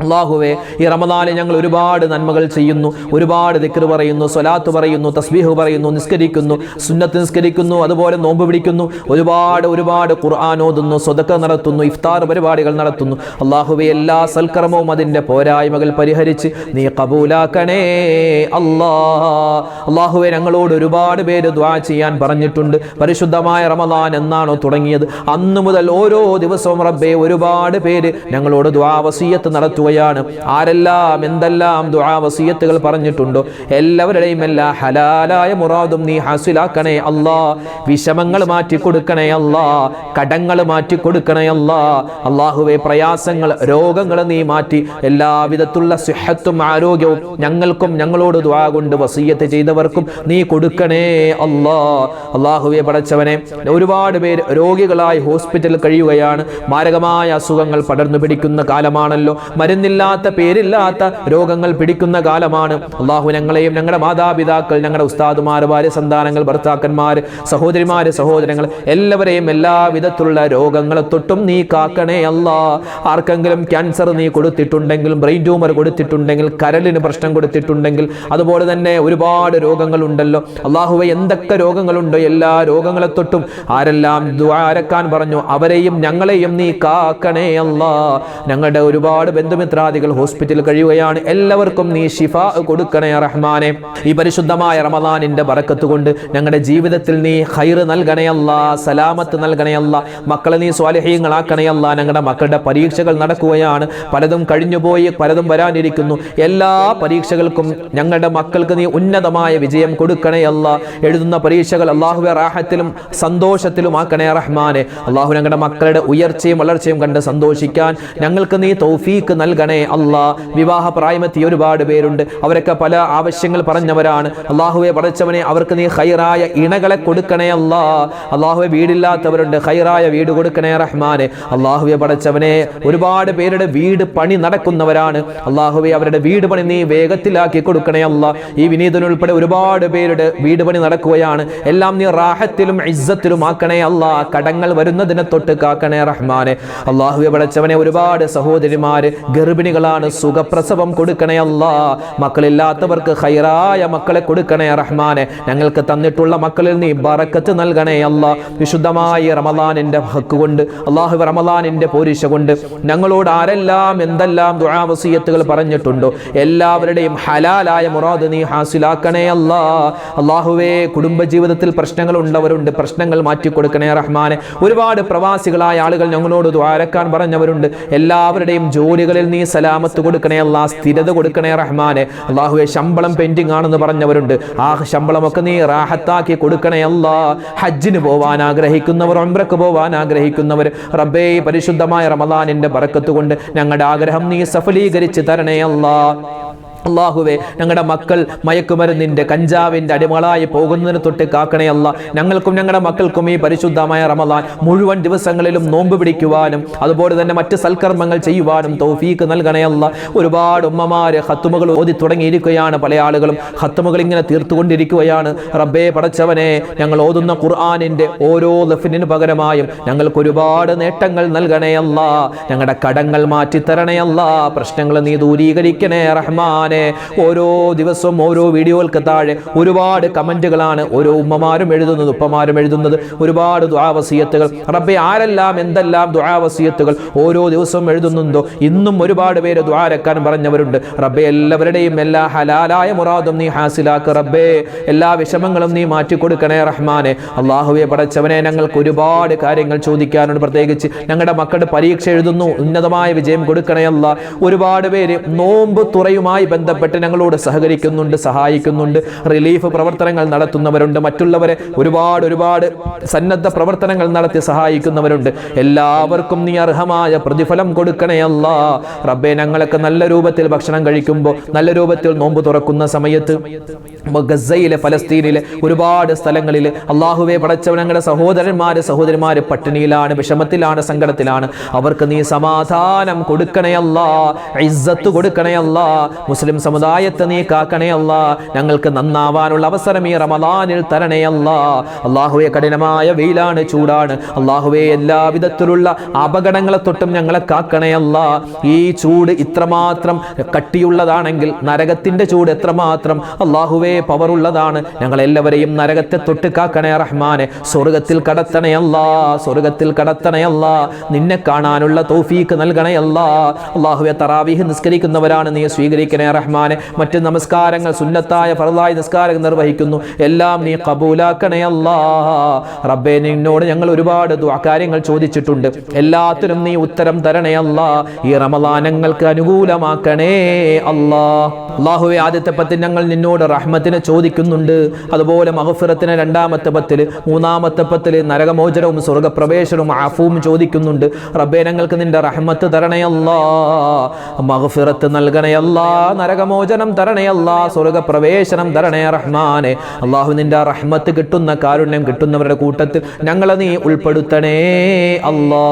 അല്ലാഹുവേ, ഈ റമളാനിൽ ഞങ്ങൾ ഒരുപാട് നന്മകൾ ചെയ്യുന്നു, ഒരുപാട് ദിക്ർ പറയുന്നു, സ്വലാത്ത് പറയുന്നു, തസ്ബീഹ് പറയുന്നു, നിസ്കരിക്കുന്നു, സുന്നത്ത് നിസ്കരിക്കുന്നു, അതുപോലെ നോമ്പ് പിടിക്കുന്നു, ഒരുപാട് ഖുർആൻ ഓതുന്നു, സ്വതക്ക നടത്തുന്നു, ഇഫ്താർ പരിപാടികൾ നടത്തുന്നു. അല്ലാഹുവേ, എല്ലാ സൽക്കർമ്മവും അതിൻ്റെ പോരായ്മകൾ പരിഹരിച്ച് നീ ഖബൂലാക്കണേ അല്ലാ. അല്ലാഹുവേ, ഞങ്ങളോട് ഒരുപാട് പേര് ദുആ ചെയ്യാൻ പറഞ്ഞിട്ടുണ്ട്. പരിശുദ്ധമായ റമളാൻ എന്നാണോ തുടങ്ങിയത് അന്നു മുതൽ ഓരോ ദിവസവും റബ്ബേ ഒരുപാട് പേര് ഞങ്ങളോട് ദുആ വസിയത്ത് നടത്തുന്നു. ആരെല്ലാം എന്തെല്ലാം ദുആ വസിയത്തുകൾ പറഞ്ഞിട്ടുണ്ടോ എല്ലാവരുടെയും എല്ലാ ഹലാലായ മുറാദും നീ ഹാസിലാക്കണേ അല്ലാ. വിഷമങ്ങൾ മാറ്റി കൊടുക്കണേ അല്ലാ, കടങ്ങൾ മാറ്റി കൊടുക്കണേ അല്ലാ. അല്ലാഹുവേ, പ്രയാസങ്ങൾ രോഗങ്ങൾ നീ മാറ്റി എല്ലാവിധത്തുള്ള സിഹത്തും ആരോഗ്യവും ഞങ്ങൾക്കും ഞങ്ങളോട് ദുആ കൊണ്ട് വസിയത്ത് ചെയ്തവർക്കും നീ കൊടുക്കണേ അല്ലാ. അല്ലാഹുവേ പടച്ചവനെ, ഒരുപാട് പേര് രോഗികളായി ഹോസ്പിറ്റലിൽ കഴിയുകയാണ്. മാരകമായ അസുഖങ്ങൾ പടർന്നു പിടിക്കുന്ന കാലമാണല്ലോ. മരുന്നില്ലാത്ത പേരില്ലാത്ത രോഗങ്ങൾ പിടിക്കുന്ന കാലമാണ്. അല്ലാഹു, ഞങ്ങളെയും ഞങ്ങളുടെ മാതാപിതാക്കൾ, ഞങ്ങളുടെ ഉസ്താദുമാർ, ഭാര്യ സന്താനങ്ങൾ, ഭർത്താക്കന്മാർ, സഹോദരിമാര്, സഹോദരങ്ങൾ എല്ലാവരെയും എല്ലാവിധത്തിലുള്ള രോഗങ്ങളെ തൊട്ടും നീ കാക്കണേ അല്ലാ. ആർക്കെങ്കിലും ക്യാൻസർ നീ കൊടുത്തിട്ടുണ്ടെങ്കിൽ, ബ്രെയിൻ ട്യൂമർ കൊടുത്തിട്ടുണ്ടെങ്കിൽ, കരളിന് പ്രശ്നം കൊടുത്തിട്ടുണ്ടെങ്കിൽ, അതുപോലെ തന്നെ ഒരുപാട് രോഗങ്ങളുണ്ടല്ലോ. അല്ലാഹുവേ, എന്തൊക്കെ രോഗങ്ങളുണ്ടോ എല്ലാ രോഗങ്ങളെ തൊട്ടും ആരെല്ലാം ദുആ അരക്കാൻ പറഞ്ഞു അവരെയും ഞങ്ങളെയും നീ കാക്കണേ അല്ലാ. ഞങ്ങളുടെ ഒരുപാട് ബന്ധുമിത്രാദികൾ ഹോസ്പിറ്റലിൽ കഴിയുകയാണ്. എല്ലാവർക്കും നീ ശിഫാ കൊടുക്കണേ റഹ്മാനെ. ഈ പരിശുദ്ധമായ റമളാനിന്റെ ബറക്കത്ത് കൊണ്ട് ഞങ്ങളുടെ ജീവിതത്തിൽ നീ ഖൈർ നൽകണേ അല്ലാ, സലാമത്ത് നൽകണേ അല്ലാ. മക്കളെ നീ സ്വാലിഹീങ്ങളാക്കണേ അല്ലാ. ഞങ്ങളുടെ മക്കളുടെ പരീക്ഷകൾ നടക്കുകയാണ്. പലതും കഴിഞ്ഞുപോയി, പലതും വരാനിരിക്കുന്നു. എല്ലാ പരീക്ഷകൾക്കും ഞങ്ങളുടെ മക്കൾക്ക് നീ ഉന്നതമായ വിജയം കൊടുക്കണേ അല്ലാ. എഴുതുന്ന പരീക്ഷകൾ അല്ലാഹുവേ റാഹത്തിലും സന്തോഷത്തിലും ആക്കണേ റഹ്മാനെ. അല്ലാഹു, ഞങ്ങളുടെ മക്കളുടെ ഉയർച്ചയും വളർച്ചയും കണ്ട് സന്തോഷിക്കാൻ ഞങ്ങൾക്ക് നീ തൗഫീക്ക് നൽകണേ അല്ലാ. വിവാഹ പ്രായമെത്തിയ ഒരുപാട് പേരുണ്ട്. അവരൊക്കെ പല ആവശ്യങ്ങൾ പറഞ്ഞവരാണ്. അല്ലാഹുവേ പടച്ചവനെ, അവർക്ക് നീ ഖൈറായ ഇണകളെ കൊടുക്കണേ അല്ലാ. അല്ലാഹുവേ, വീടില്ലാത്തവരുണ്ട്, ഖൈറായ വീട് കൊടുക്കണേ റഹ്മാനെ. അല്ലാഹുവേ പടച്ചവനെ, ഒരുപാട് പേരുടെ വീട് പണി നടക്കുന്നവരാണ്. അല്ലാഹുവേ, അവരുടെ വീട് പണി നീ വേഗത്തിലാക്കി കൊടുക്കണേ അല്ലാ. ഈ വിനീതനുൾപ്പെടെ ഒരുപാട് പേരുടെ വീട് പണി നടക്കുകയാണ്. എല്ലാം നീ റാഹത്തിലും ഇസ്സത്തിലും ആക്കണേ അല്ലാ. കടങ്ങൾ വരുന്നതിനെ തൊട്ട് കാക്കണേ റഹ്മാനെ. അല്ലാഹുവേ പടച്ചവനെ, ഒരുപാട് സഹോദരിമാര് ഗർഭിണികളാണ്, സുഖപ്രസവം കൊടുക്കണേ അല്ലാ. മക്കളില്ലാത്തവർക്ക് ഖൈറായ മക്കളെ കൊടുക്കണേ റഹ്മാനെ. ഞങ്ങൾക്ക് തന്നിട്ടുള്ള മക്കളിൽ നീ ബറക്കത്ത് നൽകണേ അല്ലാ. വിശുദ്ധമായ റമളാനിന്റെ ഹക്ക് കൊണ്ട്, അല്ലാഹു റമളാനിന്റെ പോരിശ കൊണ്ട് ഞങ്ങളോട് ആരെല്ലാം എന്തെല്ലാം ദുആ വസിയത്തുകൾ പറഞ്ഞിട്ടുണ്ടോ എല്ലാവരുടെയും ഹലാലായ മുറാദ് നീ ഹാസിലാക്കണേ അല്ലാ. അല്ലാഹുവേ, കുടുംബജീവിതത്തിൽ പ്രശ്നങ്ങൾ ഉള്ളവരുണ്ട്, പ്രശ്നങ്ങൾ മാറ്റി കൊടുക്കണേ റഹ്മാനെ. ഒരുപാട് പ്രവാസികളായ ആളുകൾ ഞങ്ങളോട് ദുആ അരക്കാൻ പറഞ്ഞവരുണ്ട്. എല്ലാവരുടെയും ജോലികളിൽ നീ സലാമത്ത് കൊടുക്കണേ അല്ലാ, സ്ഥിരത കൊടുക്കണേ റഹ്മാനെ. അല്ലാഹുവേ, ശമ്പളം പെൻഡിങ് ആണെന്ന് പറഞ്ഞവരുണ്ട്. ആ ശമ്പളമൊക്കെ നീ റാഹത്താക്കി കൊടുക്കണേ അല്ലാ. ഹജ്ജിന് പോവാൻ ആഗ്രഹിക്കുന്നവർ, ഉംറക്ക് പോവാൻ ആഗ്രഹിക്കുന്നവർ റബ്ബേ, പരിശുദ്ധമായ റമളാനിന്റെ ബറക്കത്ത് കൊണ്ട് ഞങ്ങളുടെ ആഗ്രഹം നീ സഫലീകരിച്ച് തരണേ അല്ലാ. അല്ലാഹുവേ, ഞങ്ങളുടെ മക്കൾ മയക്കുമരുന്നിന്റെ കഞ്ചാവിന്റെ അടിമകളായി പോകുന്നതിന് തൊട്ട് കാക്കണേ അല്ലാ. ഞങ്ങൾക്കും ഞങ്ങളുടെ മക്കൾക്കും ഈ പരിശുദ്ധമായ റമളാൻ മുഴുവൻ ദിവസങ്ങളിലും നോമ്പ് പിടിക്കുവാനും അതുപോലെ തന്നെ മറ്റ് സൽക്കർമ്മങ്ങൾ ചെയ്യുവാനും തൗഫീക്ക് നൽകണേ അല്ലാ. ഒരുപാട് ഉമ്മമാര് ഖത്തുമുകൾ ഓതി തുടങ്ങിയിരിക്കുകയാണ്. പല ആളുകളും ഖത്തുമുകൾ ഇങ്ങനെ തീർത്തുകൊണ്ടിരിക്കുകയാണ്. റബ്ബേ പടച്ചവനെ, ഞങ്ങൾ ഓതുന്ന ഖുർആനിന്റെ ഓരോ ലഫ്നിന് പകരമായും ഞങ്ങൾക്ക് ഒരുപാട് നേട്ടങ്ങൾ നൽകണേ അല്ലാ. ഞങ്ങളുടെ കടങ്ങൾ മാറ്റിത്തരണേ അല്ലാ. പ്രശ്നങ്ങൾ നീ ദൂരീകരിക്കണേ റഹ്മാൻ. ഓരോ ദിവസവും ഓരോ വീഡിയോകൾക്ക് താഴെ ഒരുപാട് കമന്റുകളാണ് ഓരോ ഉമ്മമാരും എഴുതുന്നത്, ഉപ്പമാരും എഴുതുന്നത്. ഒരുപാട് ദുആ വസിയത്തുകൾ റബ്ബേ, ആരെല്ലാം എന്തെല്ലാം ദുആ വസിയത്തുകൾ ഓരോ ദിവസവും എഴുതുന്നുണ്ടോ. ഇന്നും ഒരുപാട് പേര് ദുആ അരക്കാൻ പറഞ്ഞവരുണ്ട്. റബ്ബേ, എല്ലാവരുടെയും എല്ലാ ഹലാലായ മുറാദും നീ ഹാസിലാക്ക് റബ്ബേ. എല്ലാ വിഷമങ്ങളും നീ മാറ്റി കൊടുക്കണേ റഹ്മാനെ. അല്ലാഹുവേ പടച്ചവനെ, ഞങ്ങൾക്ക് ഒരുപാട് കാര്യങ്ങൾ ചോദിക്കാനുണ്ട്. പ്രത്യേകിച്ച് ഞങ്ങളുടെ മക്കളുടെ പരീക്ഷ എഴുതുന്നു, ഉന്നതമായ വിജയം കൊടുക്കണേ അല്ലാ. ഒരുപാട് പേര് നോമ്പ് തുറയുമായി ബന്ധപ്പെട്ട് ഞങ്ങളോട് സഹകരിക്കുന്നുണ്ട്, സഹായിക്കുന്നുണ്ട്, റിലീഫ് പ്രവർത്തനങ്ങൾ നടത്തുന്നവരുണ്ട്, മറ്റുള്ളവരെ ഒരുപാട് സന്നദ്ധ പ്രവർത്തനങ്ങൾ നടത്തി സഹായിക്കുന്നവരുണ്ട്. എല്ലാവർക്കും നീ അർഹമായ പ്രതിഫലം കൊടുക്കണേ അല്ലാ. റബ്ബേ, ഞങ്ങളൊക്കെ നല്ല രൂപത്തിൽ ഭക്ഷണം കഴിക്കുമ്പോൾ, നല്ല രൂപത്തിൽ നോമ്പ് തുറക്കുന്ന സമയത്ത് ഗസയിലെ, ഫലസ്തീനിലെ ഒരുപാട് സ്ഥലങ്ങളിൽ അള്ളാഹുവെ പടച്ചവൻ, ഞങ്ങളുടെ സഹോദരന്മാര് പട്ടിണിയിലാണ്, വിഷമത്തിലാണ്, സങ്കടത്തിലാണ്. അവർക്ക് നീ സമാധാനം കൊടുക്കണേ അല്ലാ, ഇസ്സത്ത് കൊടുക്കണേ അല്ലാ. മുസ്ലിം സമുദായത്തെ നീ കാക്കണേ അല്ലാ. ഞങ്ങൾക്ക് നന്നാവാനുള്ള അവസരം ഈ റമളാനിൽ തരണേ അല്ലാ. അള്ളാഹുവെ, കഠിനമായ വെയിലാണ്, ചൂടാണ്. അള്ളാഹുവെ, എല്ലാവിധത്തിലുള്ള അപകടങ്ങളെ തൊട്ടും ഞങ്ങളെ കാക്കണേ അല്ലാ. ഈ ചൂട് ഇത്രമാത്രം കട്ടിയുള്ളതാണെങ്കിൽ നരകത്തിന്റെ ചൂട് എത്രമാത്രം അള്ളാഹുവെ പവറുള്ളതാണ്. ഞങ്ങളെല്ലാവരെയും നരകത്തെ തൊട്ട് കാക്കണേ റഹ്മാനെ. സ്വർഗത്തിൽ കടത്തണേ അല്ലാ, സ്വർഗത്തിൽ കടത്തണേ അല്ലാ. നിന്നെ കാണാനുള്ള തൗഫീക്ക് നൽകണേ അല്ലാ. അള്ളാഹുവെ, തറാവീഹ് നിസ്കരിക്കുന്നവരാണ്, നീ സ്വീകരിക്കണേ റഹ്മാനെ. മറ്റ് നമസ്കാരങ്ങൾ, സുന്നത്തായ ഫർളായ നിസ്കാരം നിർവഹിക്കുന്നു, എല്ലാം നീ ഖബൂലാക്കണേ അല്ലാ. റബ്ബേ, നിന്നോട് ഞങ്ങൾ ഒരുപാട് ദുആ കാര്യങ്ങൾ ചോദിച്ചിട്ടുണ്ട്, എല്ലാത്തിനും നീ ഉത്തരം തരണേ അല്ലാ. ഈ റമളാൻ ഞങ്ങൾക്ക് അനുകൂലമാക്കണേ അല്ലാ. അള്ളാഹുവെ, ആദ്യത്തെ പത്തിൽ ഞങ്ങൾ നിന്നോട് റഹ്മത്തിനെ ചോദിക്കുന്നുണ്ട്, അതുപോലെ മഗ്ഫിറത്തിന് രണ്ടാമത്തെ പത്തിൽ, മൂന്നാമത്തെ പത്തിൽ നരകമോചനവും സ്വർഗപ്രവേശനവും അഫൂവും ചോദിക്കുന്നുണ്ട്. റബ്ബേ, ഞങ്ങൾക്ക് നിന്റെ റഹ്മത്ത് തരണേ അല്ലാ, മഗ്ഫിറത്ത് നൽകണേ അല്ലാ, നരകമോചനം തരണേ അല്ലാ, സ്വർഗപ്രവേശനം തരണേ റഹ്മാനെ. അള്ളാഹു, നിന്റെ റഹ്മത്ത് കിട്ടുന്ന, കാരുണ്യം കിട്ടുന്നവരുടെ കൂട്ടത്തിൽ ഞങ്ങളെ നീ ഉൾപ്പെടുത്തണേ അല്ലാ.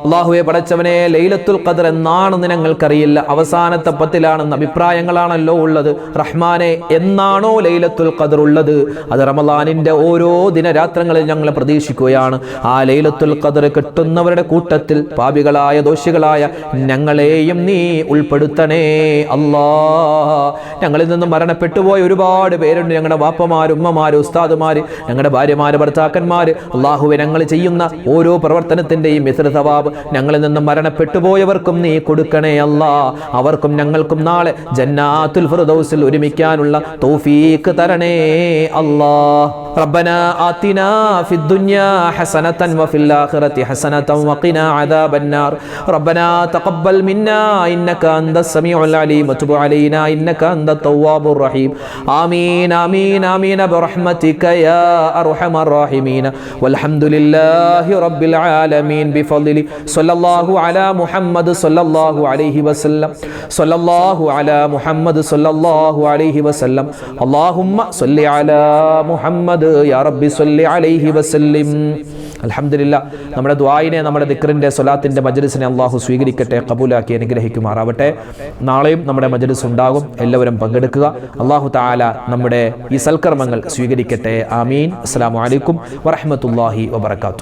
അള്ളാഹുവെ പടച്ചവനെ, ലൈലത്തുൽ ഖദ്ർ എന്നാണെന്ന് ഞങ്ങൾക്കറിയില്ല, അവസാനത്തെ പത്തിലാണെന്ന് അഭിപ്രായങ്ങളാണല്ലോ ഉള്ളത്. റഹ്മാനെ, എന്നാണോ ലൈലത്തുൽ ഖദ്ർ ഉള്ളത്, അത് റമളാനിന്റെ ഓരോ ദിനരാത്രങ്ങളിൽ ഞങ്ങൾ പ്രതീക്ഷിക്കുകയാണ്. ആ ലൈലത്തുൽ ഖദ്ർ കിട്ടുന്നവരുടെ കൂട്ടത്തിൽ പാപികളായ, ദോഷികളായ ഞങ്ങളെയും നീ ഉൾപ്പെടുത്തണേ അല്ലാ. ഞങ്ങളിൽ നിന്ന് മരണപ്പെട്ടുപോയ ഒരുപാട് പേരുണ്ട്, ഞങ്ങളുടെ വാപ്പമാര്, ഉമ്മമാര്, ഉസ്താദുമാര്, ഞങ്ങളുടെ ഭാര്യമാര്, ഭർത്താക്കന്മാര്. അള്ളാഹുവെ, ഞങ്ങൾ ചെയ്യുന്ന ഓരോ പ്രവർത്തനത്തിന്റെയും മിസ്ര സവാബ് ഞങ്ങളിൽ നിന്ന് മരണപ്പെട്ടുപോയവർക്കും നീ കൊടുക്കണേ അല്ലാ. അവർക്കും ഞങ്ങൾക്കും നാളെ ജന്നാത്തുൽ ഫിർദൗസിൽ ഒരുമിക്കാനുള്ള തൗഫീഖ് തരണേ അല്ലാ. റബ്ബനാ ആതിനാ ഫിദ് ദുനിയാ ഹസനതൻ വഫിൽ ആഖിറതി ഹസനതൻ വഖിനാ അദാബന്നാർ. റബ്ബനാ തഖബ്ബൽ മിന്നാ ഇന്നക അൻതസ് സമീഉൽ അലീം വതുബ് അലൈനാ ഇന്നക അൻതത് തവ്വാബുർ റഹീം. ആമീൻ ആമീൻ ആമീൻ ബിറഹ്മതിക യാ അർഹമർ റഹീമീൻ. വൽഹംദുലില്ലാഹി റബ്ബിൽ ആലമീൻ ബിഫദ്ലി സ്വല്ലല്ലാഹു അലാ മുഹമ്മദ് സ്വല്ലല്ലാഹു അലൈഹി വസല്ലം. സ്വല്ലല്ലാഹു അലാ മുഹമ്മദ് സ്വല്ലല്ലാഹു അലൈഹി വസല്ലം. അല്ലാഹുമ്മ സ്വല്ലി അലാ മുഹമ്മദ് യാ റബ്ബി സ്വല്ലി അലൈഹി വസല്ലിം. അൽഹംദുലില്ലാഹ്, നമ്മുടെ ദുആയിനെ, നമ്മുടെ ദിക്റിന്റെ സ്വലാത്തിന്റെ മജ്ലിസിനെ അല്ലാഹു സ്വീകരിക്കട്ടെ, ഖബൂലാക്കി അനുഗ്രഹിക്കുമാറാവട്ടെ. നാളെയും നമ്മുടെ മജ്ലിസ് ഉണ്ടാകും, എല്ലാവരും പങ്കെടുക്കുക. അല്ലാഹു തആല നമ്മുടെ ഈ സൽക്കർമ്മങ്ങൾ സ്വീകരിക്കട്ടെ. ആമീൻ. അസ്സലാമു അലൈക്കും വറഹ്മത്തുള്ളാഹി വബറകാതുഹു.